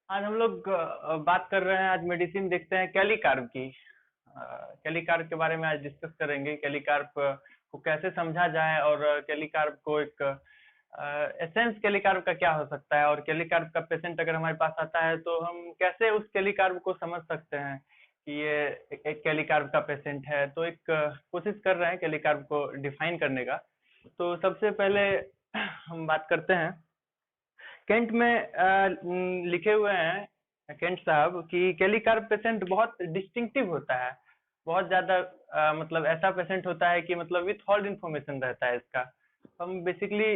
आज हम लोग बात कर रहे हैं। आज मेडिसिन देखते हैं कैलीकार्प की। कैलीकार्प के बारे में आज डिस्कस करेंगे। कैलीकार्प को कैसे समझा जाए और कैलीकार्प को एक एसेंस कैलीकार्प का क्या हो सकता है, और कैलीकार्प का पेशेंट अगर हमारे पास आता है तो हम कैसे उस कैलीकार्प को समझ सकते हैं कि ये एक कैलीकार्प का पेशेंट है। तो एक कोशिश कर रहे हैं कैलीकार्प को डिफाइन करने का। तो सबसे पहले हम बात करते हैं। केंट में लिखे हुए हैं केंट साहब कि कैलीकार्प पेशेंट बहुत डिस्टिंक्टिव होता है। बहुत ज्यादा मतलब ऐसा पेशेंट होता है कि मतलब विथ होल्ड इन्फॉर्मेशन रहता है इसका। हम बेसिकली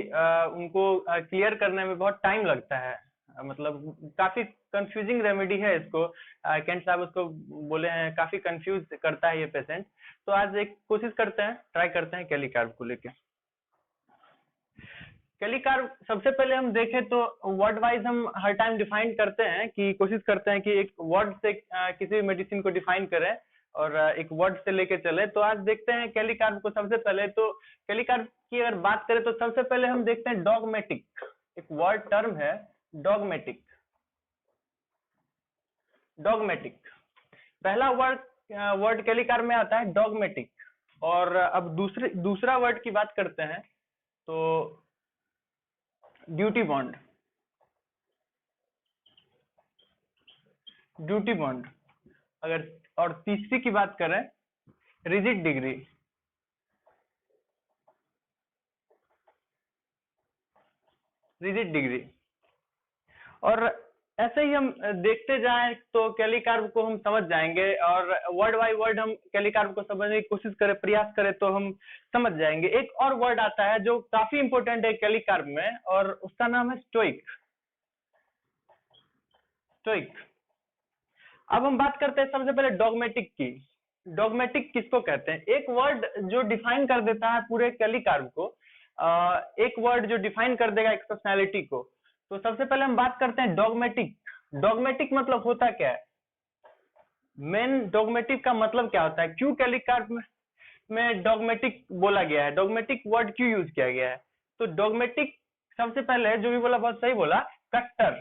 उनको क्लियर करने में बहुत टाइम लगता है। मतलब काफी कंफ्यूजिंग रेमेडी है इसको। केंट साहब उसको बोले हैं, काफी कंफ्यूज करता है ये पेशेंट। तो आज एक कोशिश करते हैं, ट्राई करते हैं कैलीकार्प को लेके। कैलीकार्प सबसे पहले हम देखें तो वर्ड वाइज हम हर टाइम डिफाइन करते हैं कि कोशिश करते हैं कि एक वर्ड से किसी भी मेडिसिन को डिफाइन करें और एक वर्ड से लेके चले। तो आज देखते हैं कैलीकार्प को। सबसे पहले तो कैलीकार्प की अगर बात करें तो सबसे पहले हम देखते हैं डॉगमेटिक। एक वर्ड टर्म है डॉगमेटिक। डॉगमेटिक पहला वर्ड वर्ड कैलीकार्प में आता है डॉगमेटिक। और अब दूसरा वर्ड की बात करते हैं तो ड्यूटी बॉन्ड। ड्यूटी बॉन्ड अगर, और तीसरी की बात करें रिजिड डिग्री। Rigid degree. और ऐसे ही हम देखते जाएं तो कैलीकार्प को हम समझ जाएंगे, और वर्ड बाय वर्ड हम कैलीकार्प को समझने की कोशिश करें, प्रयास करें तो हम समझ जाएंगे। एक और वर्ड आता है जो काफी इंपॉर्टेंट है कैलीकार्प में, और उसका नाम है स्टोइक। स्टोइक। अब हम बात करते हैं सबसे पहले डॉगमेटिक की। डॉगमेटिक किसको कहते हैं? एक वर्ड जो डिफाइन कर देता है पूरे कैलीकार्प को। एक वर्ड जो डिफाइन कर देगा एक पर्सनैलिटी को। तो सबसे पहले हम बात करते हैं डॉगमेटिक। डॉगमेटिक मतलब होता क्या है? मेन डॉगमेटिक का मतलब क्या होता है? क्यों कैलीकार्प में डॉगमेटिक बोला गया है? डॉगमेटिक वर्ड क्यों यूज किया गया है? तो डॉगमेटिक सबसे पहले जो भी बोला बहुत सही बोला, कट्टर।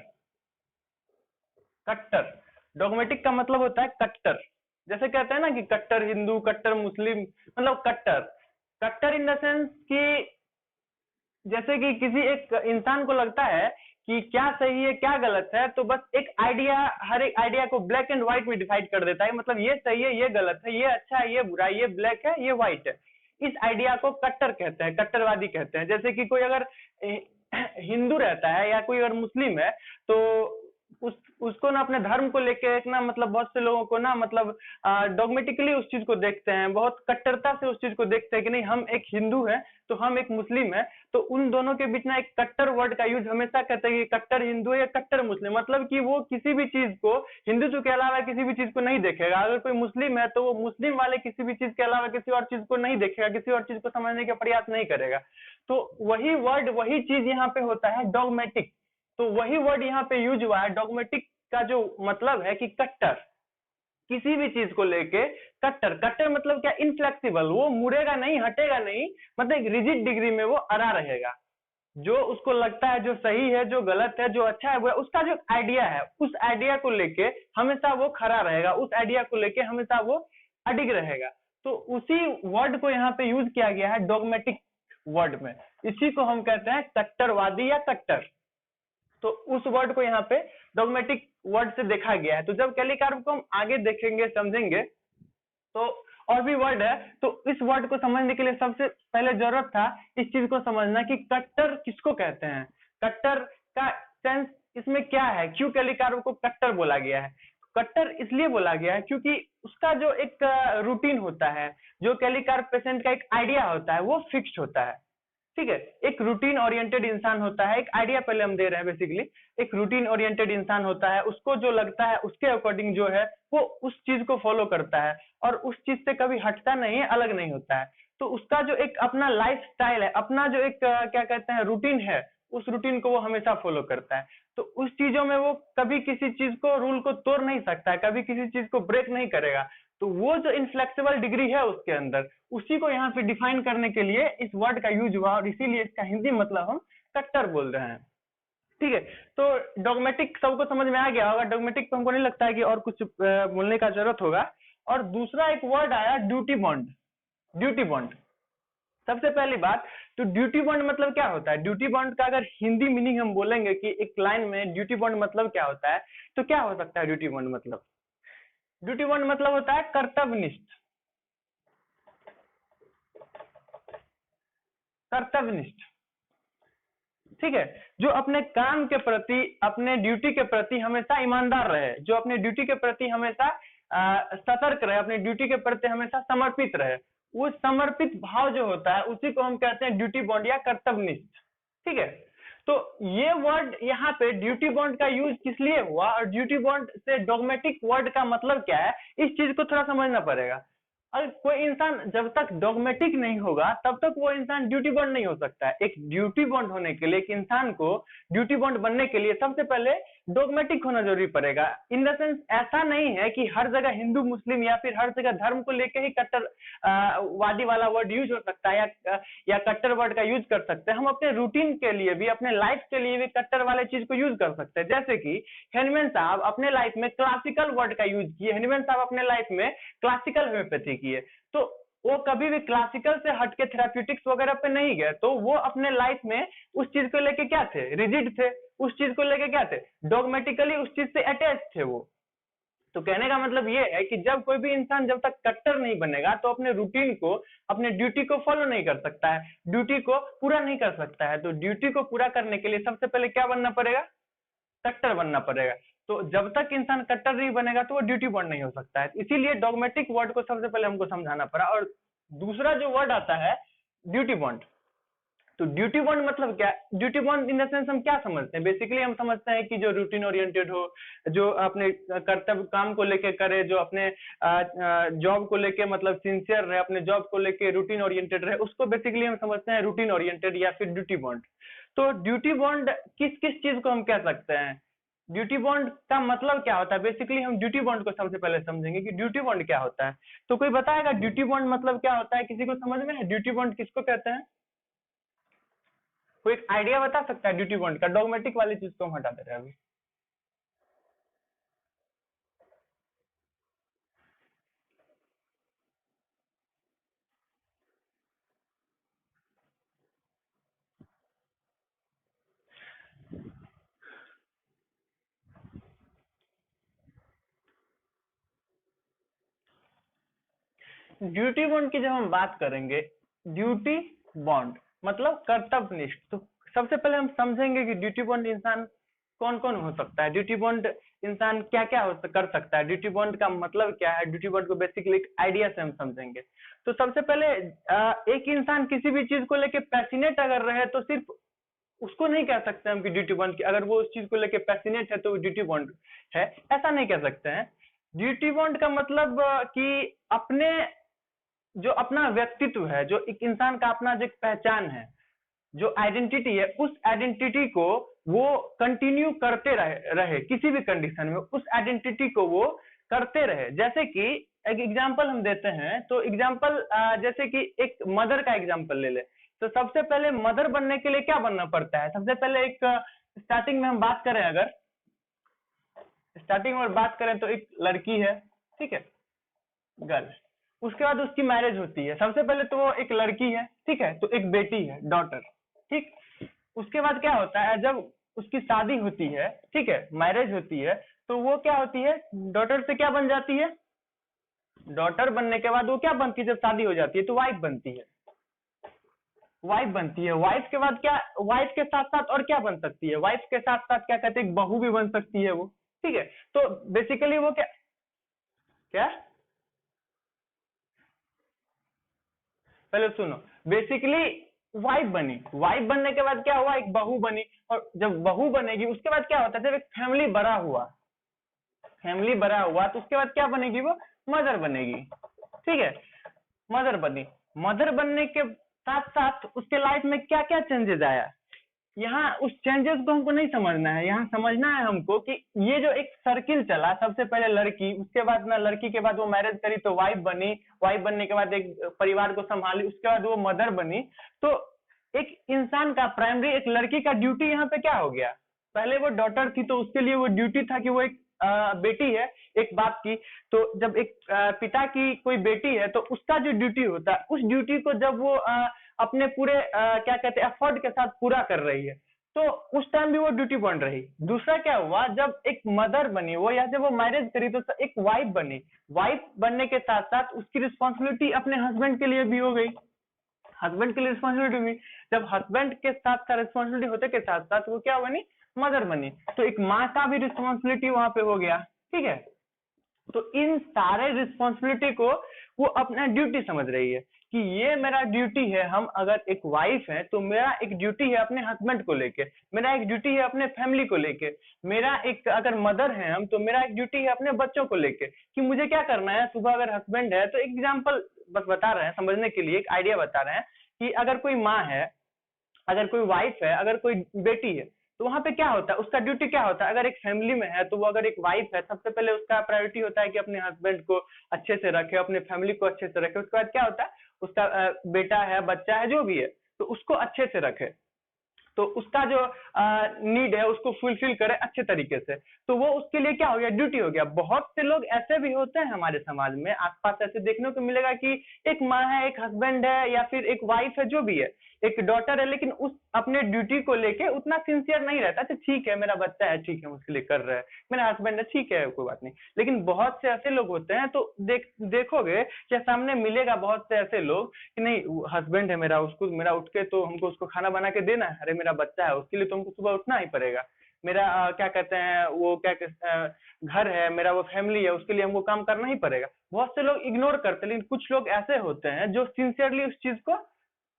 कट्टर। डॉगमेटिक का मतलब होता है कट्टर। जैसे कहते हैं ना कि कट्टर हिंदू, कट्टर मुस्लिम, मतलब कट्टर। कट्टर इन द सेंस कि जैसे कि किसी एक इंसान को लगता है कि क्या सही है क्या गलत है, तो बस एक आइडिया, हर एक आइडिया को ब्लैक एंड व्हाइट में डिवाइड कर देता है। मतलब ये सही है, ये गलत है, ये अच्छा है, ये बुरा है, ये ब्लैक है, ये व्हाइट है। इस आइडिया को कट्टर कहते हैं, कट्टरवादी कहते हैं। जैसे कि कोई अगर हिंदू रहता है या कोई अगर मुस्लिम है, तो उसको ना अपने धर्म को लेके एक ना, मतलब बहुत से लोगों को ना, मतलब डॉगमेटिकली उस चीज को देखते हैं, बहुत कट्टरता से उस चीज को देखते हैं कि नहीं, हम एक हिंदू है तो हम एक मुस्लिम है। तो उन दोनों के बीच ना एक कट्टर वर्ड का यूज हमेशा करते हैं कि कट्टर हिंदू है या कट्टर मुस्लिम। मतलब कि वो किसी भी चीज को, हिंदुत्व के अलावा किसी भी चीज को नहीं देखेगा। अगर कोई मुस्लिम है तो वो मुस्लिम वाले किसी भी चीज के अलावा किसी और चीज को नहीं देखेगा, किसी और चीज को समझने का प्रयास नहीं करेगा। तो वही वर्ड, वही चीज यहाँ पे होता है डॉगमेटिक। तो वही वर्ड यहाँ पे यूज हुआ है। डॉगमेटिक का जो मतलब है कि कट्टर, किसी भी चीज को लेके कट्टर। कट्टर मतलब क्या? इनफ्लेक्सिबल। वो मुड़ेगा नहीं, हटेगा नहीं, मतलब एक रिजिड डिग्री में वो अड़ा रहेगा। जो उसको लगता है जो सही है, जो गलत है, जो अच्छा है, वो उसका जो आइडिया है, उस आइडिया को लेके हमेशा वो खड़ा रहेगा, उस आइडिया को लेके हमेशा वो अडिग रहेगा। तो उसी वर्ड को यहाँ पे यूज किया गया है डॉगमेटिक वर्ड में। इसी को हम कहते हैं कट्टरवादी या कट्टर। तो उस वर्ड को यहाँ पे डॉगमेटिक वर्ड से देखा गया है। तो जब कैलीकार्प को हम आगे देखेंगे, समझेंगे, तो और भी वर्ड है। तो इस वर्ड को समझने के लिए सबसे पहले जरूरत था इस चीज को समझना कि कट्टर किसको कहते हैं। कट्टर का सेंस इसमें क्या है? क्यों कैलीकार्प को कट्टर बोला गया है? कट्टर इसलिए बोला गया है क्योंकि उसका जो एक रूटीन होता है, जो कैलीकार्प पेशेंट का एक आइडिया होता है, वो फिक्स्ड होता है। ठीक है, एक रूटीन ओरिएंटेड इंसान होता है। एक आइडिया पहले हम दे रहे हैं बेसिकली। एक रूटीन ओरिएंटेड इंसान होता है, उसको जो लगता है उसके अकॉर्डिंग जो है वो उस चीज को फॉलो करता है, और उस चीज से कभी हटता नहीं है, अलग नहीं होता है। तो उसका जो एक अपना लाइफ स्टाइल है, अपना जो एक क्या कहते हैं रूटीन है, उस रूटीन को वो हमेशा फॉलो करता है। तो उस चीजों में वो कभी किसी चीज को, रूल को तोड़ नहीं सकता है, कभी किसी चीज को ब्रेक नहीं करेगा। तो वो जो इनफ्लेक्सिबल डिग्री है उसके अंदर, उसी को यहाँ पे डिफाइन करने के लिए इस वर्ड का यूज हुआ, और इसीलिए इसका हिंदी मतलब हम कट्टर बोल रहे हैं। ठीक है। तो डॉगमेटिक सबको समझ में आ गया होगा, डॉगमेटिक पे हमको नहीं लगता है कि और कुछ बोलने का जरूरत होगा। और दूसरा एक वर्ड आया ड्यूटी बॉन्ड। ड्यूटी बॉन्ड, सबसे पहली बात तो ड्यूटी बॉन्ड मतलब क्या होता है? ड्यूटी बॉन्ड का अगर हिंदी मीनिंग हम बोलेंगे कि एक लाइन में ड्यूटी बॉन्ड मतलब क्या होता है, तो क्या हो सकता है ड्यूटी बॉन्ड मतलब? ड्यूटी बॉन्ड मतलब होता है कर्तव्यनिष्ठ। कर्तव्यनिष्ठ, ठीक है, जो अपने काम के प्रति, अपने ड्यूटी के प्रति हमेशा ईमानदार रहे, जो अपने ड्यूटी के प्रति हमेशा सतर्क रहे, अपने ड्यूटी के प्रति हमेशा समर्पित रहे। वो समर्पित भाव जो होता है उसी को हम कहते हैं ड्यूटी बॉन्ड या कर्तव्यनिष्ठ। ठीक है, तो ये वर्ड यहाँ पे ड्यूटी बॉन्ड का यूज किस लिए हुआ और ड्यूटी बॉन्ड से डॉगमेटिक वर्ड का मतलब क्या है, इस चीज को थोड़ा समझना पड़ेगा। अगर कोई इंसान जब तक डॉगमेटिक नहीं होगा तब तक वो इंसान ड्यूटी बॉन्ड नहीं हो सकता है। एक ड्यूटी बॉन्ड होने के लिए, एक इंसान को ड्यूटी बॉन्ड बनने के लिए सबसे पहले डॉगमेटिक होना जरूरी पड़ेगा। इन द सेंस ऐसा नहीं है कि हर जगह हिंदू मुस्लिम या फिर हर जगह धर्म को लेके ही कट्टर वादी वाला वर्ड यूज हो सकता है या कट्टर वर्ड का यूज कर सकते हैं। हम अपने रूटीन के लिए भी, अपने लाइफ के लिए भी कट्टर वाले चीज को यूज कर सकते हैं। जैसे कि हनुमान साहब अपने लाइफ में क्लासिकल वर्ड का यूज किए, हनुमान साहब अपने लाइफ में क्लासिकल होम्योपैथी किए, तो वो कभी भी क्लासिकल से हटके थेराप्यूटिक्स वगैरह पे नहीं गए। तो वो अपने लाइफ में उस चीज को लेके क्या थे, रिजिड थे, उस चीज को लेके क्या थे, डॉगमेटिकली उस चीज से अटैच थे वो। तो कहने का मतलब ये है कि जब कोई भी इंसान जब तक कट्टर नहीं बनेगा तो अपने रूटीन को, अपने ड्यूटी को फॉलो नहीं कर सकता है, ड्यूटी को पूरा नहीं कर सकता है। तो ड्यूटी को पूरा करने के लिए सबसे पहले क्या बनना पड़ेगा, कट्टर बनना पड़ेगा। तो जब तक इंसान कट्टर नहीं बनेगा तो वो ड्यूटी बॉन्ड नहीं हो सकता है। इसीलिए डॉगमेटिक वर्ड को सबसे पहले हमको समझाना पड़ा। और दूसरा जो वर्ड आता है ड्यूटी बॉन्ड, तो ड्यूटी बॉन्ड मतलब क्या? Duty bond in the sense हम क्या समझते हैं? बेसिकली हम समझते हैं कि जो रूटीन ओरिएंटेड हो, जो अपने कर्तव्य काम को लेके करे, जो अपने जॉब को लेके मतलब सिंसियर रहे, अपने जॉब को लेके रूटीन ओरिएंटेड रहे, उसको बेसिकली हम समझते हैं रूटीन ओरिएंटेड या फिर ड्यूटी बॉन्ड। तो ड्यूटी बॉन्ड किस किस चीज को हम कह सकते हैं? ड्यूटी बॉन्ड का मतलब क्या होता है? बेसिकली हम ड्यूटी बॉन्ड को सबसे पहले समझेंगे कि ड्यूटी बॉन्ड क्या होता है। तो कोई बताएगा ड्यूटी बॉन्ड मतलब क्या होता है? किसी को समझ में है ड्यूटी बॉन्ड किसको कहते हैं? कोई एक आइडिया बता सकता है ड्यूटी बॉन्ड का? डॉगमेटिक वाली चीज को हम हटा दे रहे हैं अभी। ड्यूटी बॉन्ड की जब हम बात करेंगे, ड्यूटी बॉन्ड मतलब कर्तव्यनिष्ठ, तो सबसे पहले हम समझेंगे कि ड्यूटी बॉन्ड इंसान कौन कौन हो सकता है, ड्यूटी बॉन्ड इंसान क्या क्या कर सकता है, ड्यूटी बॉन्ड का मतलब क्या है। ड्यूटी बॉन्ड को बेसिकली एक आइडिया से हम समझेंगे। तो सबसे पहले एक इंसान किसी भी चीज को लेके पैसिनेट अगर रहे तो सिर्फ उसको नहीं कह सकते हम कि ड्यूटी बॉन्ड की, अगर वो उस चीज को लेके पैसिनेट है तो ड्यूटी बॉन्ड है, ऐसा नहीं कह सकते हैं। ड्यूटी बॉन्ड का मतलब कि अपने जो अपना व्यक्तित्व है, जो एक इंसान का अपना जो एक पहचान है, जो आइडेंटिटी है, उस आइडेंटिटी को वो कंटिन्यू करते रहे किसी भी कंडीशन में, उस आइडेंटिटी को वो करते रहे। जैसे कि एक एग्जांपल हम देते हैं, तो एग्जांपल जैसे कि एक मदर का एग्जांपल ले ले, तो सबसे पहले मदर बनने के लिए क्या बनना पड़ता है? सबसे पहले एक स्टार्टिंग में हम बात करें, अगर स्टार्टिंग में बात करें तो एक लड़की है, ठीक है, गर्ल, उसके बाद उसकी मैरिज होती है। सबसे पहले तो वो एक लड़की है, ठीक है, तो एक बेटी है, डॉटर, ठीक। उसके बाद क्या होता है, जब उसकी शादी होती है, ठीक है, मैरिज होती है, तो वो क्या होती है, डॉटर से क्या बन जाती है? डॉटर बनने के बाद वो क्या बनती है? जब शादी हो जाती है तो वाइफ बनती है, वाइफ बनती है। वाइफ के बाद क्या, वाइफ के साथ साथ और क्या बन सकती है? वाइफ के साथ साथ क्या कहते हैं, बहू भी बन सकती है वो, ठीक है। तो बेसिकली वो क्या क्या पहले सुनो, बेसिकली वाइफ बनी, वाइफ बनने के बाद क्या हुआ, एक बहू बनी, और जब बहू बनेगी उसके बाद क्या होता है, जब एक फैमिली बड़ा हुआ, फैमिली बड़ा हुआ तो उसके बाद क्या बनेगी, वो मदर बनेगी, ठीक है, मदर बनी। मदर बनने के साथ साथ उसके लाइफ में क्या क्या चेंजेस आया, यहाँ उस चेंजेस को हमको नहीं समझना है। यहाँ समझना है हमको कि ये जो एक सर्किल चला, सबसे पहले लड़की, उसके बाद ना लड़की के बाद वो मैरिज करी तो वाइफ बनी, वाइफ बनने के बाद एक परिवार को संभाली, उसके बाद वो मदर बनी। तो एक इंसान का प्राइमरी, एक लड़की का ड्यूटी यहाँ पे क्या हो गया, पहले वो डॉटर थी तो उसके लिए वो ड्यूटी था कि वो एक बेटी है एक बाप की, तो जब एक पिता की कोई बेटी है तो उसका जो ड्यूटी होता है उस ड्यूटी को जब वो अपने पूरे क्या कहते हैं एफर्ट के साथ पूरा कर रही है तो उस टाइम भी वो ड्यूटी बन रही। दूसरा क्या हुआ, जब एक मदर बनी वो या जब वो मैरिज करी तो एक वाइफ बनी, वाइफ बनने के साथ साथ उसकी रिस्पॉन्सिबिलिटी अपने हस्बैंड के लिए भी हो गई, हस्बैंड के लिए रिस्पॉन्सिबिलिटी हुई। जब हस्बैंड के साथ का रिस्पॉन्सिबिलिटी होते के साथ साथ वो क्या बनी, मदर बनी, तो एक माँ का भी रिस्पॉन्सिबिलिटी वहां पे हो गया। ठीक है, तो इन सारे रिस्पॉन्सिबिलिटी को वो अपना ड्यूटी समझ रही है कि ये मेरा ड्यूटी है। हम अगर एक वाइफ है तो मेरा एक ड्यूटी है अपने हस्बैंड को लेके, मेरा एक ड्यूटी है अपने फैमिली को लेके, मेरा एक अगर मदर है हम तो मेरा एक ड्यूटी है अपने बच्चों को लेके कि मुझे क्या करना है। सुबह अगर हस्बैंड है तो एग्जाम्पल बस बता रहे हैं समझने के लिए, एक आइडिया बता रहे हैं कि अगर कोई माँ है, अगर कोई वाइफ है, अगर कोई बेटी है, तो वहां पे क्या होता है, उसका ड्यूटी क्या होता है। अगर एक फैमिली में है तो वो अगर एक वाइफ है सबसे पहले उसका प्रायोरिटी होता है कि अपने हस्बैंड को अच्छे से रखे, अपने फैमिली को अच्छे से रखे। उसके बाद क्या होता है, उसका बेटा है, बच्चा है, जो भी है, तो उसको अच्छे से रखे, तो उसका जो नीड है उसको फुलफिल करे अच्छे तरीके से। तो वो उसके लिए क्या हो गया, ड्यूटी हो गया। बहुत से लोग ऐसे भी होते हैं हमारे समाज में, आसपास ऐसे देखने को मिलेगा कि एक माँ है, एक हस्बैंड है, या फिर एक वाइफ है, जो भी है, एक डॉटर है, लेकिन उस अपने ड्यूटी को लेके उतना सिंसियर नहीं रहता। अच्छा ठीक है, मेरा बच्चा है, ठीक है, उसके लिए कर रहे हैं, मेरा हस्बैंड है, ठीक है, कोई बात नहीं। लेकिन बहुत से ऐसे लोग होते हैं, तो देखोगे क्या सामने मिलेगा बहुत से ऐसे लोग कि नहीं हस्बैंड है मेरा, उसको मेरा उठ के तो हमको उसको खाना बना के देना है, अरे मेरा बच्चा है उसके लिए तो हमको सुबह उठना ही पड़ेगा, मेरा क्या कहते हैं वो क्या घर है मेरा, वो फैमिली है, उसके लिए हमको काम करना ही पड़ेगा। बहुत से लोग इग्नोर करते हैं, लेकिन कुछ लोग ऐसे होते हैं जो सिंसियरली उस चीज को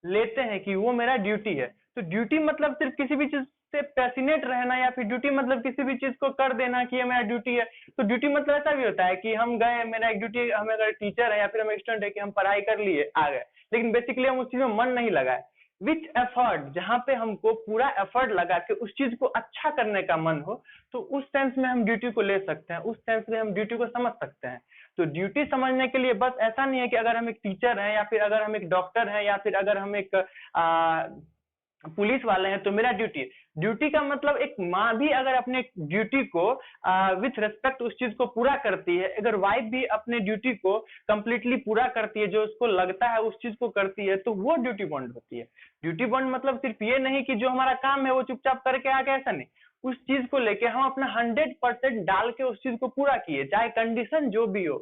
लेते हैं कि वो मेरा ड्यूटी है। तो ड्यूटी मतलब सिर्फ किसी भी चीज से पैसिनेट रहना, या फिर ड्यूटी मतलब किसी भी चीज को कर देना कि ये मेरा ड्यूटी है। तो ड्यूटी मतलब ऐसा भी होता है कि हम गए, मेरा एक ड्यूटी, हम अगर टीचर है या फिर हम स्टूडेंट है कि हम पढ़ाई कर लिए आ गए, लेकिन बेसिकली हम उस चीज में मन नहीं लगाए। विच एफर्ट, जहां पे हमको पूरा एफर्ट लगा के उस चीज को अच्छा करने का मन हो, तो उस सेंस में हम ड्यूटी को ले सकते हैं, उस सेंस में हम ड्यूटी को समझ सकते हैं। तो ड्यूटी समझने के लिए बस ऐसा नहीं है कि अगर हम एक टीचर हैं, या फिर अगर हम एक डॉक्टर हैं, या फिर अगर हम एक पुलिस वाले हैं तो मेरा ड्यूटी है। ड्यूटी का मतलब एक माँ भी अगर अपने ड्यूटी को विथ रेस्पेक्ट उस चीज को पूरा करती है, अगर वाइफ भी अपने ड्यूटी को कंप्लीटली पूरा करती है, जो उसको लगता है उस चीज को करती है, तो वो ड्यूटी बॉन्ड होती है। ड्यूटी बॉन्ड मतलब सिर्फ ये नहीं कि जो हमारा काम है वो चुपचाप करके आ गया, ऐसा नहीं। उस चीज को लेके हम अपना 100% डाल के उस चीज को पूरा किए, चाहे कंडीशन जो भी हो,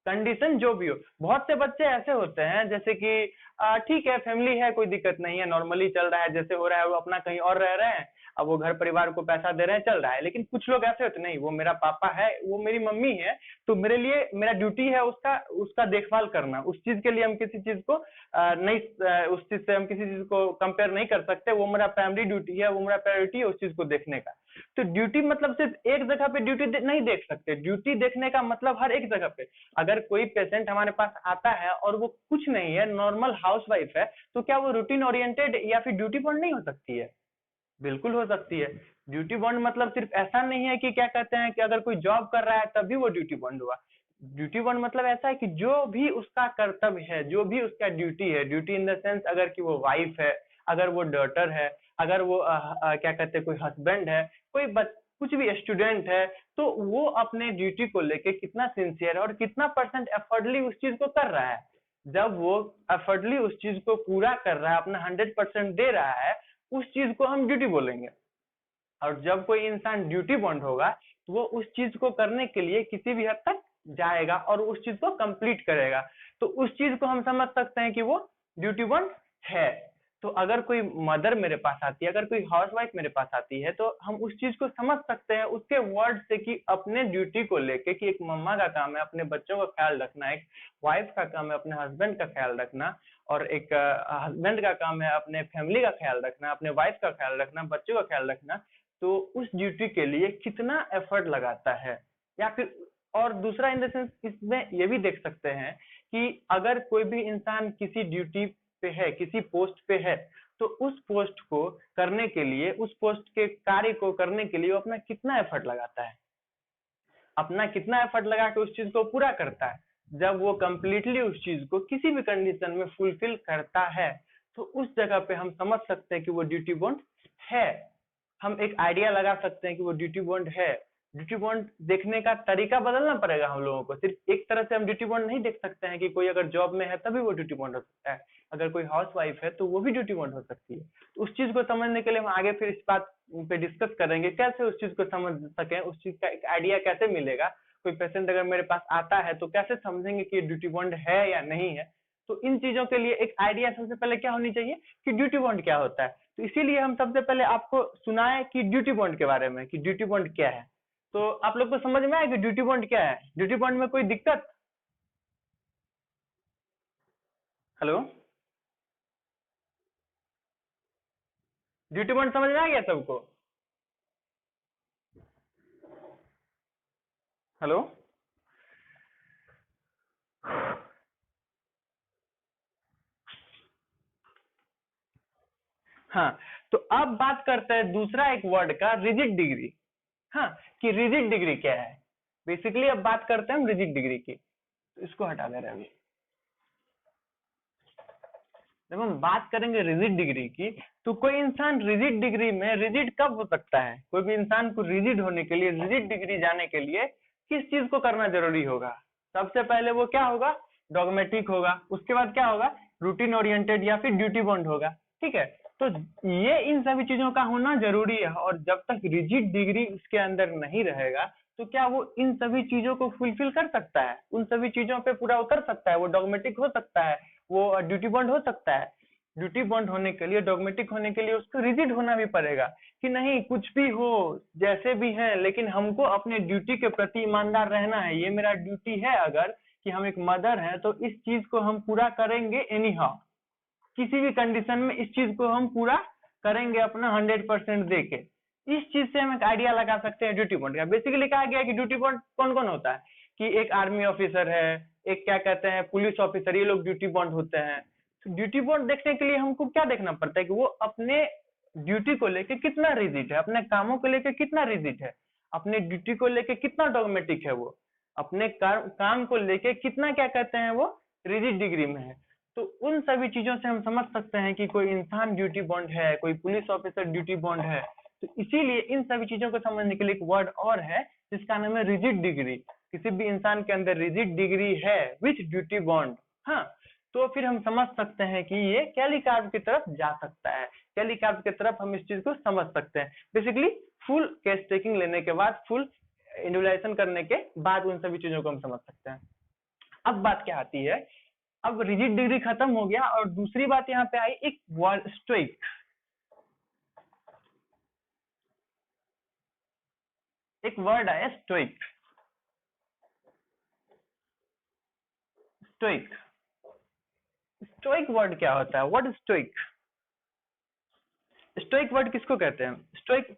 कंडीशन जो भी हो। बहुत से बच्चे ऐसे होते हैं जैसे कि ठीक है फैमिली है, कोई दिक्कत नहीं है, नॉर्मली चल रहा है, जैसे हो रहा है वो अपना कहीं और रह रहे हैं, अब वो घर परिवार को पैसा दे रहे हैं, चल रहा है। लेकिन कुछ लोग ऐसे होते नहीं, वो मेरा पापा है, वो मेरी मम्मी है, तो मेरे लिए मेरा ड्यूटी है उसका उसका देखभाल करना। उस चीज के लिए हम किसी चीज को नहीं, उस चीज से हम किसी चीज को कंपेयर नहीं कर सकते। वो मेरा प्राइमरी ड्यूटी है, वो मेरा प्रायोरिटी है उस चीज को देखने का। तो ड्यूटी मतलब सिर्फ एक जगह पे ड्यूटी नहीं देख सकते, ड्यूटी देखने का मतलब हर एक जगह पे। अगर कोई पेशेंट हमारे पास आता है और वो कुछ नहीं है, नॉर्मल हाउसवाइफ है, तो क्या वो रूटीन ओरिएंटेड या फिर ड्यूटी बॉन्ड नहीं हो सकती है? बिल्कुल हो सकती है। ड्यूटी बॉन्ड मतलब सिर्फ ऐसा नहीं है कि क्या कहते हैं कि अगर कोई जॉब कर रहा है तभी वो ड्यूटी बॉन्ड हुआ। ड्यूटी बॉन्ड मतलब ऐसा है कि जो भी उसका कर्तव्य है, जो भी उसका ड्यूटी है, ड्यूटी इन द सेंस अगर कि वो वाइफ है, अगर वो डॉटर है, अगर वो क्या कहते हैं कोई हस्बैंड है, कोई कुछ भी स्टूडेंट है, तो वो अपने ड्यूटी को लेके कितना सिंसियर है और कितना परसेंट एफर्टली उस चीज को कर रहा है। जब वो एफर्टली उस चीज को पूरा कर रहा है, अपना 100% दे रहा है, उस चीज को हम ड्यूटी बोलेंगे। और जब कोई इंसान ड्यूटी बॉन्ड होगा तो वो उस चीज को करने के लिए किसी भी हद तक जाएगा और उस चीज को कंप्लीट करेगा। तो उस चीज को हम समझ सकते हैं कि वो ड्यूटी बॉन्ड है। तो अगर कोई मदर मेरे पास आती है, अगर कोई हाउसवाइफ मेरे पास आती है, तो हम उस चीज को समझ सकते हैं उसके वर्ड से कि अपने ड्यूटी को लेके, कि एक मम्मा का काम है अपने बच्चों का ख्याल रखना, एक वाइफ का काम है अपने हस्बैंड का ख्याल रखना, और एक हस्बैंड का काम है अपने फैमिली का ख्याल रखना, अपने वाइफ का ख्याल रखना, बच्चों का ख्याल रखना। तो उस ड्यूटी के लिए कितना एफर्ट लगाता है, या फिर और दूसरा इन द सेंस इसमें ये भी देख सकते हैं कि अगर कोई भी इंसान किसी ड्यूटी पे है, किसी पोस्ट पे है, तो उस पोस्ट को करने के लिए, उस पोस्ट के कार्य को करने के लिए वो अपना कितना एफर्ट लगाता है, अपना कितना एफर्ट लगा के उस चीज को पूरा करता है। जब वो कंप्लीटली उस चीज को किसी भी कंडीशन में फुलफिल करता है, तो उस जगह पे हम समझ सकते हैं कि वो ड्यूटी बॉन्ड है। हम एक आइडिया लगा सकते हैं कि वो ड्यूटी बॉन्ड है। ड्यूटी बॉन्ड देखने का तरीका बदलना पड़ेगा हम लोगों को। सिर्फ एक तरह से हम ड्यूटी बॉन्ड नहीं देख सकते हैं कि कोई अगर जॉब में है तभी वो ड्यूटी बॉन्ड हो सकता है, अगर कोई हाउस वाइफ है तो वो भी ड्यूटी बॉन्ड हो सकती है। तो उस चीज को समझने के लिए हम आगे फिर इस बात पे डिस्कस करेंगे, कैसे उस चीज को समझ सकें, उस चीज का एक आइडिया कैसे मिलेगा। कोई पेशेंट अगर मेरे पास आता है तो कैसे समझेंगे कि ड्यूटी बॉन्ड है या नहीं है। तो इन चीजों के लिए एक आइडिया सबसे पहले क्या होनी चाहिए कि ड्यूटी बॉन्ड क्या होता है। तो इसीलिए हम सबसे पहले आपको सुनाए कि ड्यूटी बॉन्ड के बारे में, कि ड्यूटी बॉन्ड क्या है। तो आप लोग को समझ में आया कि ड्यूटी बॉन्ड क्या है? ड्यूटी बॉन्ड में कोई दिक्कत? हेलो, ड्यूटी बॉन्ड समझ में आ गया सबको? हेलो, हाँ। तो अब बात करते हैं दूसरा एक वर्ड का, रिजिड डिग्री। हाँ, कि रिजिड डिग्री क्या है। बेसिकली अब बात करते हैं हम रिजिड डिग्री की। तो इसको हटा दे रहे हैं अभी। जब हम बात करेंगे रिजिड डिग्री की, तो कोई इंसान रिजिड डिग्री में रिजिड कब हो सकता है? कोई भी इंसान को रिजिड होने के लिए, रिजिड डिग्री जाने के लिए किस चीज को करना जरूरी होगा? सबसे पहले वो क्या होगा? डॉगमेटिक होगा। उसके बाद क्या होगा? रूटीन ओरिएंटेड या फिर ड्यूटी बॉन्ड होगा। ठीक है, तो ये इन सभी चीजों का होना जरूरी है। और जब तक रिजिड डिग्री उसके अंदर नहीं रहेगा तो क्या वो इन सभी चीजों को फुलफिल कर सकता है? उन सभी चीजों पे पूरा उतर सकता है? वो डॉगमेटिक हो सकता है, वो ड्यूटी बॉन्ड हो सकता है। ड्यूटी बॉन्ड होने के लिए, डॉगमेटिक होने के लिए उसको रिजिड होना भी पड़ेगा कि नहीं, कुछ भी हो, जैसे भी है, लेकिन हमको अपने ड्यूटी के प्रति ईमानदार रहना है। ये मेरा ड्यूटी है, अगर कि हम एक मदर हैं तो इस चीज को हम पूरा करेंगे एनी हाउ। किसी भी कंडीशन में इस चीज को हम पूरा करेंगे अपना 100% दे के। इस चीज से हम एक आइडिया लगा सकते हैं ड्यूटी बॉन्ड का। बेसिकली कहा गया है कि ड्यूटी बॉन्ड कौन कौन होता है, कि एक आर्मी ऑफिसर है, एक क्या कहते हैं पुलिस ऑफिसर, ये लोग ड्यूटी बॉन्ड होते हैं। तो ड्यूटी बॉन्ड देखने के लिए हमको क्या देखना पड़ता है कि वो अपने ड्यूटी को लेके कितना रिजिड है, अपने कामों को लेके कितना रिजिड है, अपने ड्यूटी को लेके कितना डॉगमेटिक है, वो अपने काम को लेके कितना क्या कहते हैं वो रिजिड डिग्री में है। तो उन सभी चीजों से हम समझ सकते हैं कि कोई इंसान ड्यूटी बॉन्ड है, कोई पुलिस ऑफिसर ड्यूटी बॉन्ड है। तो इसीलिए इन सभी चीजों को समझने के लिए एक वर्ड और है जिसका नाम है रिजिड डिग्री। किसी भी इंसान के अंदर रिजिड डिग्री है विथ ड्यूटी बॉन्ड, हाँ, तो फिर हम समझ सकते हैं कि ये कैलिकार्प की तरफ जा सकता है। कैलिकार्प की तरफ हम इस चीज को समझ सकते हैं। बेसिकली फुल केस टेकिंग लेने के बाद, फुल इंडिविजुअलाइजेशन करने के बाद उन सभी चीजों को हम समझ सकते हैं। अब बात क्या आती है, अब रिजिड डिग्री खत्म हो गया और दूसरी बात यहाँ पे आई एक वर्ड स्टोइक। एक वर्ड आया स्टोइक। स्टोइक, स्टोइक वर्ड क्या होता है? What stoic? स्टोइक वर्ड किसको कहते हैं? स्टोइक,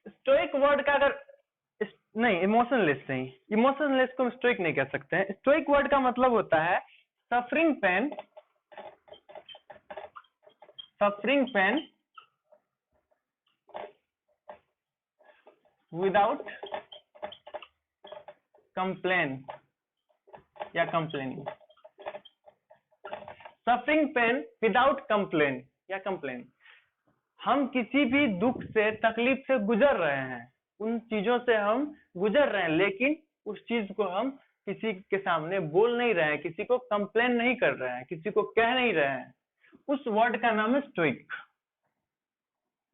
स्टोइक वर्ड का अगर नहीं, इमोशनलेस नहीं, इमोशनलेस को हम स्टोइक नहीं कह सकते हैं। स्टोइक वर्ड का मतलब होता है suffering pain, suffering pain without complain या complaining. Suffering pain without complain या कंप्लेन। हम किसी भी दुख से, तकलीफ से गुजर रहे हैं, उन चीजों से हम गुजर रहे हैं, लेकिन उस चीज को हम किसी के सामने बोल नहीं रहे हैं, किसी को कंप्लेन नहीं कर रहे हैं, किसी को कह नहीं रहे हैं। उस वर्ड का नाम है स्टोइक।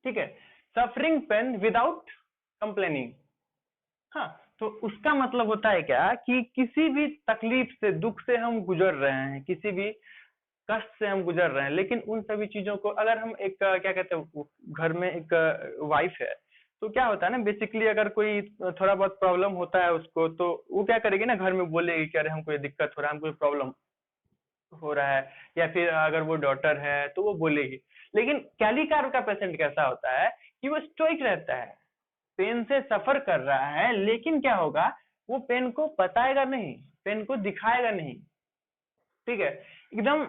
ठीक है, सफरिंग पेन विदाउट कंप्लेनिंग। हाँ, तो उसका मतलब होता है क्या कि किसी भी तकलीफ से, दुख से हम गुजर रहे हैं, किसी भी कष्ट से हम गुजर रहे हैं, लेकिन उन सभी चीजों को अगर हम एक क्या कहते हैं, घर में एक वाइफ है तो क्या होता है ना, बेसिकली अगर कोई थोड़ा बहुत प्रॉब्लम होता है उसको, तो वो क्या करेगी ना, घर में बोलेगी कि अरे हमको ये दिक्कत हो रहा है, हमको प्रॉब्लम हो रहा है। या फिर अगर वो डॉटर है तो वो बोलेगी। लेकिन कैलिकार्प का पेशेंट कैसा होता है कि वो स्टोइक रहता है, पेन से सफर कर रहा है, लेकिन क्या होगा, वो पेन को बताएगा नहीं, पेन को दिखाएगा नहीं। ठीक है, एकदम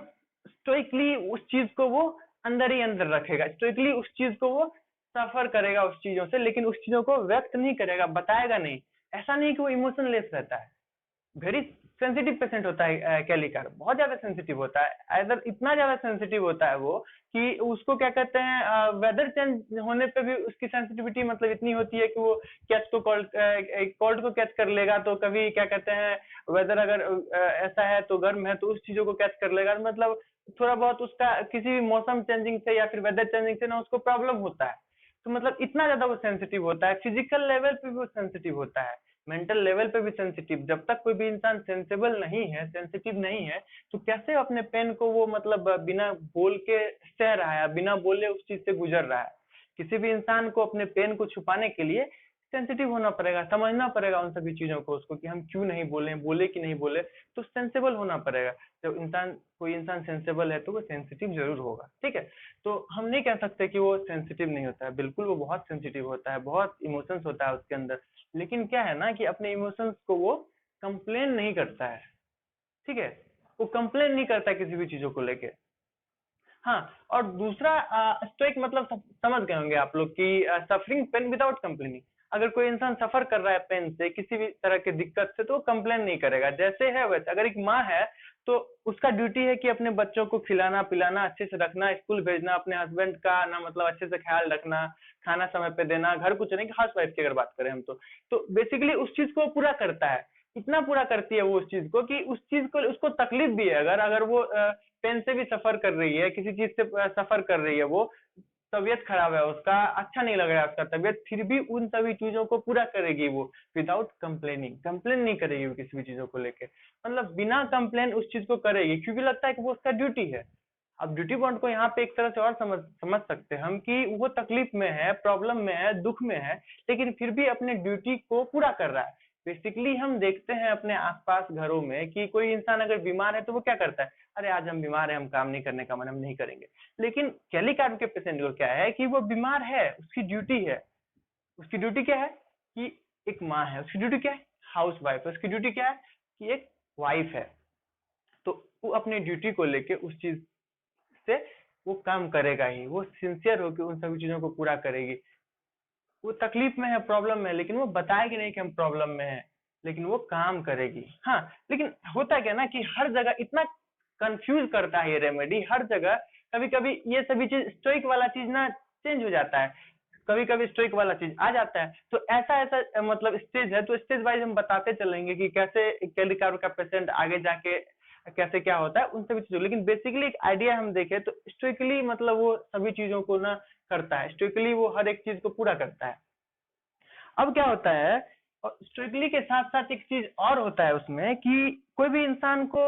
स्टोइकली उस चीज को वो अंदर ही अंदर रखेगा, स्टोइकली उस चीज को वो सफर करेगा उस चीजों से, लेकिन उस चीजों को व्यक्त नहीं करेगा, बताएगा नहीं। ऐसा नहीं कि वो इमोशनलेस रहता है, वेरी सेंसिटिव पेशेंट होता है कैली कार्प, बहुत ज्यादा सेंसिटिव होता है, इधर इतना ज्यादा सेंसिटिव होता है वो कि उसको क्या कहते हैं, वेदर चेंज होने पे भी उसकी सेंसिटिविटी मतलब इतनी होती है कि वो कैच को कोल्ड को कैच कर लेगा, तो कभी क्या कहते हैं वेदर अगर ऐसा है तो गर्म है तो उस चीजों को कैच कर लेगा, मतलब थोड़ा बहुत उसका किसी भी मौसम चेंजिंग से या फिर वेदर चेंजिंग से ना उसको प्रॉब्लम होता है। तो मतलब इतना ज्यादा वो सेंसिटिव होता है, फिजिकल लेवल पे भी वो सेंसिटिव होता है, मेंटल लेवल पे भी सेंसिटिव। जब तक कोई भी इंसान सेंसिबल नहीं है, सेंसिटिव नहीं है, तो कैसे अपने पेन को वो मतलब बिना बोल के सह रहा है, बिना बोले उस चीज से गुजर रहा है। किसी भी इंसान को अपने पेन को छुपाने के लिए सेंसिटिव होना पड़ेगा, समझना पड़ेगा उन सभी चीजों को उसको कि हम क्यों नहीं बोले, बोले कि नहीं बोले, तो सेंसिबल होना पड़ेगा। जब कोई इंसान सेंसिबल है तो वो सेंसिटिव जरूर होगा, ठीक है। तो हम नहीं कह सकते कि वो सेंसिटिव नहीं होता है, बिल्कुल वो बहुत सेंसिटिव होता है, बहुत इमोशंस होता है उसके अंदर। लेकिन क्या है ना कि अपने इमोशंस को वो कंप्लेन नहीं करता है, ठीक है, वो कंप्लेन नहीं करता है किसी भी चीजों को लेके। हाँ, और दूसरा स्टोइक मतलब समझ गए होंगे आप लोग कि सफरिंग पेन विदाउट कंप्लेनिंग। अगर कोई इंसान सफर कर रहा है पेन से, किसी भी तरह की दिक्कत से, तो वो कंप्लेन नहीं करेगा, जैसे है वैसे। अगर एक माँ है तो उसका ड्यूटी है कि अपने बच्चों को खिलाना पिलाना, अच्छे से रखना, स्कूल भेजना, अपने हस्बैंड का ना मतलब अच्छे से ख्याल रखना, खाना समय पे देना, घर को चलाने की, हाउस वाइफ की अगर बात करें हम तो बेसिकली उस चीज को वो पूरा करता है। इतना पूरा करती है वो उस चीज को कि उस चीज को उसको तकलीफ भी है, अगर अगर वो पेन से भी सफर कर रही है, किसी चीज से सफर कर रही है, वो तबीयत खराब है उसका, अच्छा नहीं लग रहा है उसका तबीयत, फिर भी उन सभी चीजों को पूरा करेगी वो विदाउट कंप्लेनिंग। कंप्लेन नहीं करेगी वो किसी भी चीजों को लेके, मतलब बिना कंप्लेन उस चीज को करेगी, क्योंकि लगता है कि वो उसका ड्यूटी है। अब ड्यूटी पॉइंट को यहाँ पे एक तरह से और समझ सकते हैं हम कि वो तकलीफ में है, प्रॉब्लम में है, दुख में है, लेकिन फिर भी अपने ड्यूटी को पूरा कर रहा है। बेसिकली हम देखते हैं अपने आसपास घरों में कि कोई इंसान अगर बीमार है तो वो क्या करता है, अरे आज हम बीमार है, हम काम नहीं करने का मन, हम नहीं करेंगे। लेकिन कैली कार्प के पेशेंट को क्या है कि वो बीमार है, उसकी ड्यूटी है। उसकी ड्यूटी क्या है कि एक माँ है, उसकी ड्यूटी क्या है, हाउस वाइफ है, उसकी ड्यूटी क्या है कि एक वाइफ है। तो वो अपनी ड्यूटी को लेके उस चीज से वो काम करेगा ही, वो सिंसियर होकर उन सभी चीजों को पूरा करेगी। वो तकलीफ में है, प्रॉब्लम में है, लेकिन वो बताएगी नहीं कि हम प्रॉब्लम में है, लेकिन वो काम करेगी। हाँ, लेकिन होता क्या ना कि हर जगह इतना कंफ्यूज करता है ये रेमेडी, हर जगह कभी कभी ये सभी चीज स्टोइक वाला चीज ना चेंज हो जाता है, कभी कभी स्टोइक वाला चीज आ जाता है। तो ऐसा ऐसा मतलब स्टेज है, तो स्टेज वाइज हम बताते चलेंगे कि कैसे कैली कार्प का पेशेंट आगे जाके कैसे क्या होता है उन सभी चीजों। लेकिन बेसिकली एक आइडिया हम देखें तो स्टोइकली मतलब वो सभी चीजों को ना करता है, स्टोइकली वो हर एक चीज को पूरा करता है। अब क्या होता है, स्टोइकली के साथ साथ एक चीज और होता है उसमें कि कोई भी इंसान को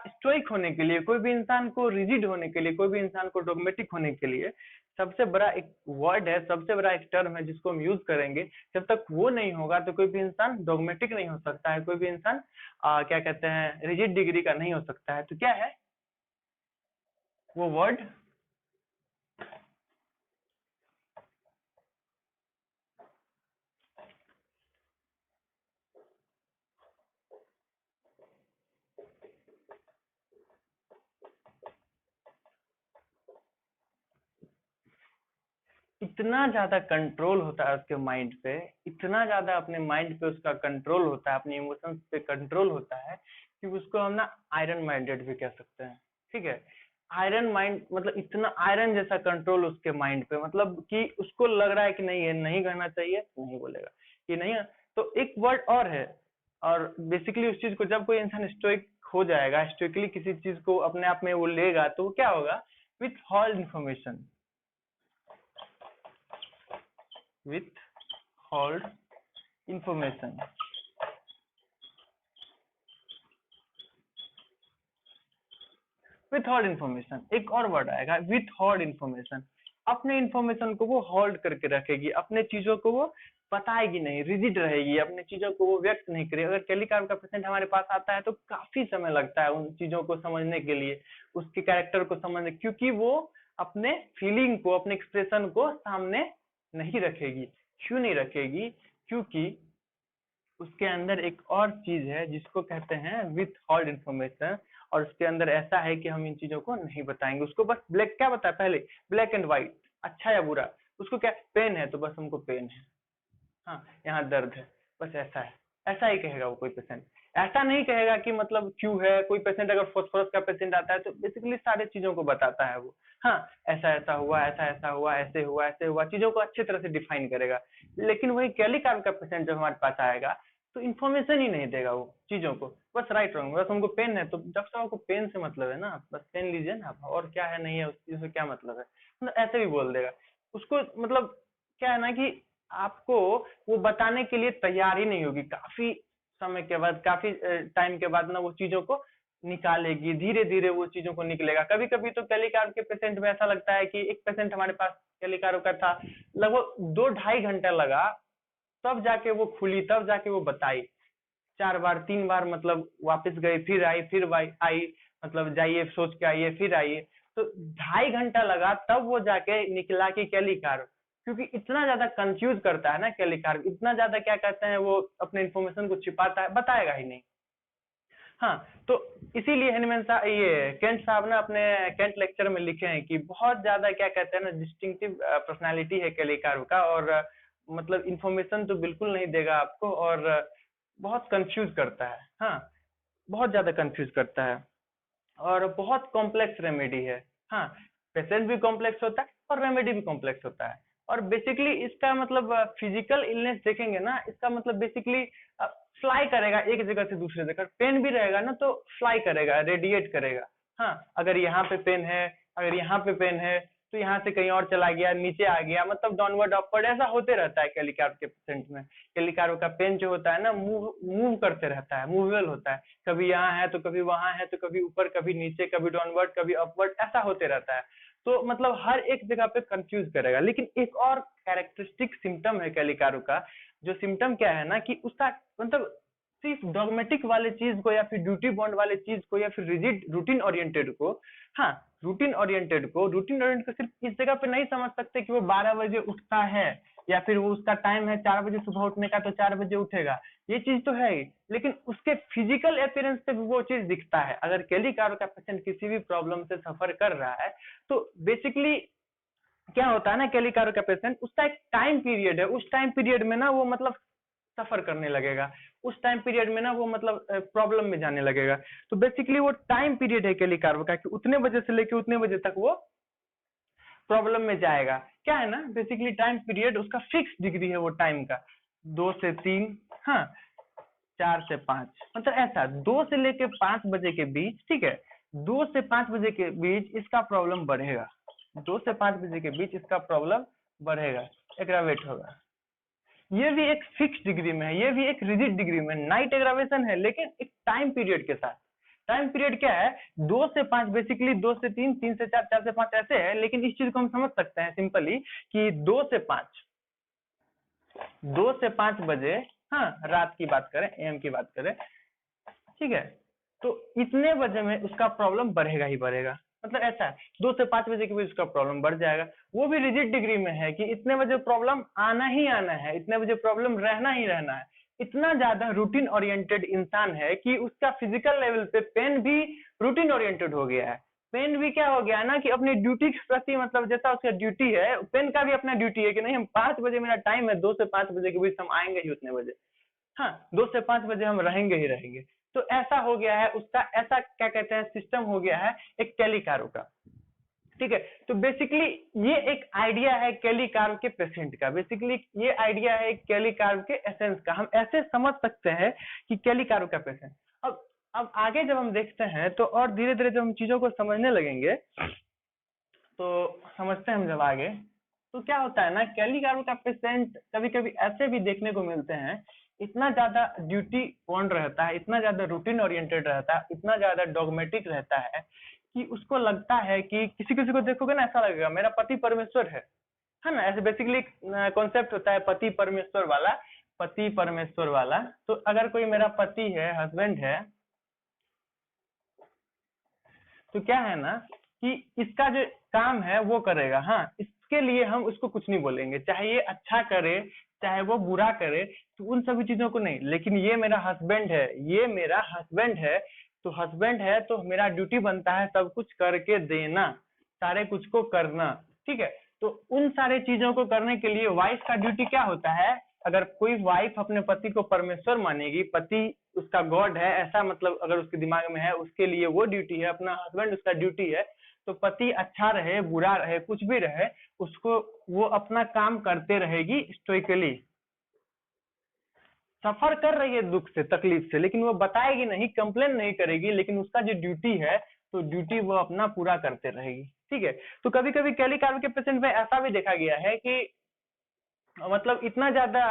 स्टोइक होने के लिए, कोई भी इंसान को रिजिड होने के लिए, कोई भी इंसान को डोगमेटिक होने के लिए सबसे बड़ा एक वर्ड है, सबसे बड़ा एक टर्म है जिसको हम यूज करेंगे। जब तक वो नहीं होगा तो कोई भी इंसान डोगमेटिक नहीं हो सकता है, कोई भी इंसान क्या कहते हैं रिजिड डिग्री का नहीं हो सकता है। तो क्या है वो वर्ड, इतना ज्यादा कंट्रोल होता है उसके माइंड पे, इतना ज्यादा अपने माइंड पे उसका कंट्रोल होता है, अपने इमोशंस पे कंट्रोल होता है कि उसको हम ना आयरन माइंडेड भी कह सकते हैं, ठीक है। आयरन माइंड मतलब इतना आयरन जैसा कंट्रोल उसके माइंड पे, मतलब कि उसको लग रहा है कि नहीं ये नहीं करना चाहिए, नहीं बोलेगा कि नहीं। तो एक वर्ड और है, और बेसिकली उस चीज को जब कोई इंसान स्टोइक हो जाएगा, स्टोइकली किसी चीज को अपने आप में वो लेगा, तो क्या होगा, with hold information, withhold information, withhold information एक और वर्ड आएगा withhold information। अपने इंफॉर्मेशन को वो होल्ड करके रखेगी, अपने चीजों को वो बताएगी नहीं, रिजिड रहेगी, अपने चीजों को वो व्यक्त नहीं करेगी। अगर कैली कार्प का पेशेंट हमारे पास आता है तो काफी समय लगता है उन चीजों को समझने के लिए, उसके कैरेक्टर को समझने, क्योंकि वो अपने फीलिंग को, अपने एक्सप्रेशन को सामने नहीं रखेगी। क्यों नहीं रखेगी, क्योंकि उसके अंदर एक और चीज है जिसको कहते हैं विथ होल्ड इन्फॉर्मेशन, और उसके अंदर ऐसा है कि हम इन चीजों को नहीं बताएंगे उसको। बस ब्लैक क्या बताया पहले, ब्लैक एंड व्हाइट, अच्छा या बुरा, उसको क्या पेन है तो बस हमको पेन है, हाँ यहाँ दर्द है, बस ऐसा है, ऐसा ही कहेगा वो कोई पेशेंट। ऐसा नहीं कहेगा कि मतलब क्यों है, कोई पेशेंट अगर फास्फोरस का पेशेंट आता है तो बेसिकली सारे चीजों को बताता है वो। हाँ, ऐसा ऐसा हुआ, ऐसा ऐसा हुआ, ऐसे हुआ, ऐसे हुआ, चीजों को अच्छी तरह से डिफाइन करेगा। लेकिन वही कैलिकार्प का पेशेंट जब हमारे पास आएगा तो इन्फॉर्मेशन ही नहीं देगा वो चीजों को, बस राइट रॉन्ग, बस हमको पेन है तो डॉक्टर साहब को पेन से मतलब है ना, बस पेन लीजिए ना आप, और क्या है नहीं है उस चीज से क्या मतलब है, मतलब ऐसे भी बोल देगा उसको। मतलब क्या है ना कि आपको वो बताने के लिए तैयार ही नहीं होगी, काफी समय के बाद, काफी टाइम के बाद ना वो चीजों को निकालेगी, धीरे धीरे वो चीजों को निकलेगा। कभी कभी तो कैलिकार्प के पेशेंट में ऐसा लगता है कि एक पेशेंट हमारे पास कैलिकार्प का था, लगभग 2-2.5 घंटा लगा तब जाके वो खुली, तब जाके वो बताई। 4 बार 3 बार मतलब वापस गई, फिर आई, फिर आई, मतलब जाइए सोच के आइए, फिर आइए, तो 2.5 घंटा लगा तब वो जाके निकला कि कैलिकार्प। क्योंकि इतना ज्यादा कंफ्यूज करता है ना कैलिकार्प, इतना ज्यादा क्या कहते हैं वो अपने इन्फॉर्मेशन को छिपाता है, बताएगा ही नहीं। हाँ, तो इसीलिए हनुमान साहब, ये केंट साहब ना अपने केंट लेक्चर में लिखे हैं कि बहुत ज्यादा क्या कहते हैं ना डिस्टिंक्टिव पर्सनालिटी है कैलिकार्प का, और मतलब इन्फॉर्मेशन तो बिल्कुल नहीं देगा आपको, और बहुत कंफ्यूज करता है। हाँ, बहुत ज्यादा कंफ्यूज करता है, और बहुत कॉम्प्लेक्स रेमेडी है। हाँ, पेशेंट भी कॉम्प्लेक्स होता है और रेमेडी भी कॉम्प्लेक्स होता है। और बेसिकली इसका मतलब फिजिकल इलनेस देखेंगे ना, इसका मतलब बेसिकली फ्लाई करेगा एक जगह से दूसरे जगह, पेन भी रहेगा ना तो फ्लाई करेगा, रेडिएट करेगा। हाँ, अगर यहाँ पे पेन है, अगर यहाँ पे पेन है तो यहाँ से कहीं और चला गया, नीचे आ गया, मतलब डाउनवर्ड अपवर्ड ऐसा होते रहता है कैलिकार्प के पेशेंट में। कैलिकार्प का पेन जो होता है ना, मूव मूव करते रहता है, मूवेबल होता है, कभी यहाँ है तो कभी वहां है, तो कभी ऊपर कभी नीचे, कभी डाउनवर्ड कभी अपवर्ड, ऐसा होते रहता है। तो मतलब हर एक जगह पे कंफ्यूज करेगा। लेकिन एक और कैरेक्टरिस्टिक सिम्टम है कैलिकार्प का, जो सिम्टम क्या है ना कि उसका मतलब सिर्फ डॉगमेटिक वाले चीज को, या फिर ड्यूटी बॉन्ड वाले चीज को, या फिर रिजिड रूटीन ओरिएंटेड को, हाँ रूटीन ओरिएंटेड को सिर्फ इस जगह पे नहीं समझ सकते कि वो 12 बजे उठता है, या फिर वो उसका टाइम है 4 बजे सुबह उठने का तो 4 बजे उठेगा, ये चीज तो है ही, लेकिन उसके फिजिकल अपीयरेंस से भी वो चीज दिखता है। अगर कैलिकार्प का पेशेंट किसी भी प्रॉब्लम से सफर कर रहा है तो बेसिकली क्या होता है ना, कैलिकार्प का पेशेंट, उसका एक टाइम पीरियड है, उस टाइम पीरियड में ना वो मतलब सफर करने लगेगा, उस टाइम पीरियड में ना वो मतलब प्रॉब्लम में जाने लगेगा। तो बेसिकली वो टाइम पीरियड है कैलिकार्प का कि उतने बजे से लेके उतने बजे तक वो प्रॉब्लम में जाएगा। क्या है ना, बेसिकली टाइम पीरियड उसका फिक्स डिग्री है वो टाइम का, 2 से 3, हाँ 4 से 5, मतलब ऐसा 2 से लेके 5 बजे के बीच, ठीक है, 2 से 5 बजे के बीच इसका प्रॉब्लम बढ़ेगा, 2 से 5 बजे के बीच इसका प्रॉब्लम बढ़ेगा, एग्रावेट होगा। ये भी एक फिक्स डिग्री में है, ये भी एक रिजिड डिग्री में, नाइट एग्रावेशन है लेकिन एक टाइम पीरियड के साथ। टाइम पीरियड क्या है, 2 से 5, बेसिकली 2 से 3, 3 से 4, 4 से 5 ऐसे है, लेकिन इस चीज को हम समझ सकते हैं सिंपली कि 2 से 5 हाँ रात की बात करें, एम की बात करें, ठीक है, तो इतने बजे में उसका प्रॉब्लम बढ़ेगा ही बढ़ेगा, मतलब ऐसा है 2 से 5 बजे के बीच उसका प्रॉब्लम बढ़ जाएगा। वो भी रिजिड डिग्री में है कि इतने बजे प्रॉब्लम आना ही आना है, इतने बजे प्रॉब्लम रहना ही रहना है। इतना ज्यादा रूटीन ओरिएंटेड इंसान है कि उसका फिजिकल लेवल पे पेन भी रूटीन ओरिएंटेड हो गया है। पेन भी क्या हो गया है ना कि अपनी ड्यूटी के प्रति, मतलब जैसा उसका ड्यूटी है, पेन का भी अपना ड्यूटी है कि नहीं, हम 5 बजे मेरा टाइम है, 2 से 5 बजे के बीच हम आएंगे ही उतने बजे, हाँ 2 से 5 बजे हम रहेंगे ही रहेंगे। तो ऐसा हो गया है उसका, ऐसा क्या कहते हैं सिस्टम हो गया है एक कैलिकार्प का, ठीक है। तो बेसिकली ये एक आइडिया है कैलिकार्प के पेशेंट का, बेसिकली ये आइडिया है कैलिकार्प के एसेंस का, हम ऐसे समझ सकते हैं कि कैलिकार्प का पेशेंट। अब आगे जब हम देखते हैं तो और धीरे धीरे जब हम चीजों को समझने लगेंगे तो समझते हैं हम जब आगे, तो क्या होता है ना, कैलिकार्प का पेशेंट कभी कभी ऐसे भी देखने को मिलते हैं, इतना ज्यादा ड्यूटी बॉन्ड रहता है, इतना ज्यादा रूटीन ओरिएंटेड रहता है, इतना ज्यादा डॉगमेटिक रहता है कि उसको लगता है कि किसी किसी को देखोगे ना ऐसा लगेगा मेरा पति परमेश्वर है ना, ऐसे बेसिकली कॉन्सेप्ट होता है पति परमेश्वर वाला, पति परमेश्वर वाला। तो अगर कोई मेरा पति है, हस्बैंड है, तो क्या है ना कि इसका जो काम है वो करेगा, हाँ इसके लिए हम उसको कुछ नहीं बोलेंगे, चाहे ये अच्छा करे चाहे वो बुरा करे, तो उन सभी चीजों को नहीं, लेकिन ये मेरा हस्बैंड है, ये मेरा हस्बैंड है, तो हस्बैंड है तो मेरा ड्यूटी बनता है सब कुछ करके देना, सारे कुछ को करना, ठीक है। तो उन सारे चीजों को करने के लिए वाइफ का ड्यूटी क्या होता है, अगर कोई वाइफ अपने पति को परमेश्वर मानेगी, पति उसका गॉड है, ऐसा मतलब अगर उसके दिमाग में है, उसके लिए वो ड्यूटी है, अपना हस्बैंड उसका ड्यूटी है, तो पति अच्छा रहे बुरा रहे कुछ भी रहे, उसको वो अपना काम करते रहेगी स्टोइकली। सफर कर रही है दुख से तकलीफ से, लेकिन वो बताएगी नहीं, कंप्लेन नहीं करेगी, लेकिन उसका जो ड्यूटी है तो ड्यूटी वो अपना पूरा करते रहेगी। ठीक है, तो कभी कभी कैली कार्बो के पेशेंट में ऐसा भी देखा गया है कि मतलब इतना ज्यादा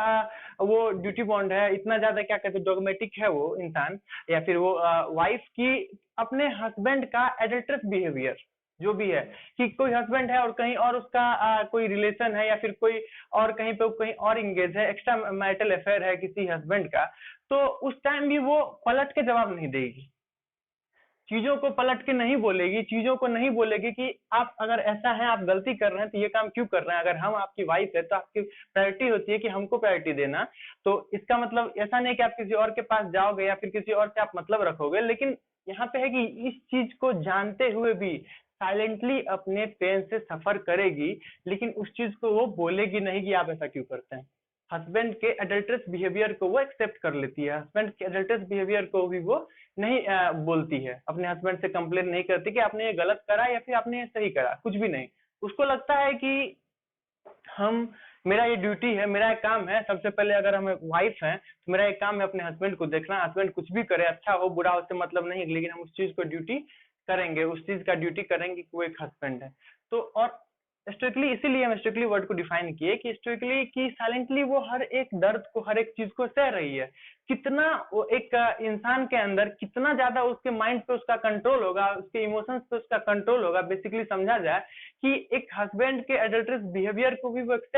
वो ड्यूटी बॉन्ड है, इतना ज्यादा क्या कहते हैं डोगमेटिक है वो इंसान, या फिर वो वाइफ की अपने हस्बैंड का एडल्ट्रस बिहेवियर जो भी है, कि कोई हस्बैंड है और कहीं और उसका कोई रिलेशन है, या फिर कोई और कहीं पे कहीं और इंगेज है, एक्स्ट्रा मैरिटल अफेयर है किसी हस्बैंड का, तो उस टाइम भी वो पलट के जवाब नहीं देगी, चीजों को पलट के नहीं बोलेगी, चीजों को नहीं बोलेगी कि आप अगर ऐसा है, आप गलती कर रहे हैं तो ये काम क्यों कर रहे हैं। अगर हम आपकी वाइफ है तो आपकी प्रायोरिटी होती है कि हमको प्रायोरिटी देना, तो इसका मतलब ऐसा नहीं कि आप किसी और के पास जाओगे या फिर किसी और से आप मतलब रखोगे, लेकिन यहाँ पे है कि इस चीज को जानते हुए भी साइलेंटली अपने पेन से सफर करेगी, लेकिन उस चीज को वो बोलेगी नहीं कि आप ऐसा क्यों करते हैं। हस्बैंड के एडल्ट्रस बिहेवियर को वो एक्सेप्ट कर लेती है, हस्बैंड के एडल्ट्रस बिहेवियर को भी वो नहीं बोलती है, अपने हस्बैंड से कंप्लेन नहीं करती कि आपने ये गलत करा या फिर आपने ये सही करा, कुछ भी नहीं। उसको लगता है कि हम मेरा ये ड्यूटी है, मेरा एक काम है, सबसे पहले अगर हम वाइफ हैं तो मेरा एक काम है अपने हस्बैंड को देखना, हस्बैंड कुछ भी करे, अच्छा हो बुरा हो उससे मतलब नहीं, लेकिन हम उस चीज को ड्यूटी करेंगे, उस चीज का ड्यूटी करेंगे कि वो एक हस्बैंड है। तो और स्ट्रिक्टली इसीलिए हम स्ट्रिक्टली वर्ड को डिफाइन किए कि स्ट्रिक्टली कि साइलेंटली वो हर एक दर्द को, हर एक चीज को सह रही है। कितना वो एक इंसान के अंदर कितना ज्यादा उसके माइंड पे उसका कंट्रोल होगा, उसके इमोशंस पे उसका कंट्रोल होगा, बेसिकली समझा जाए कि एक हस्बैंड के एडल्ट्रस बिहेवियर को भी वो एक्सेप्ट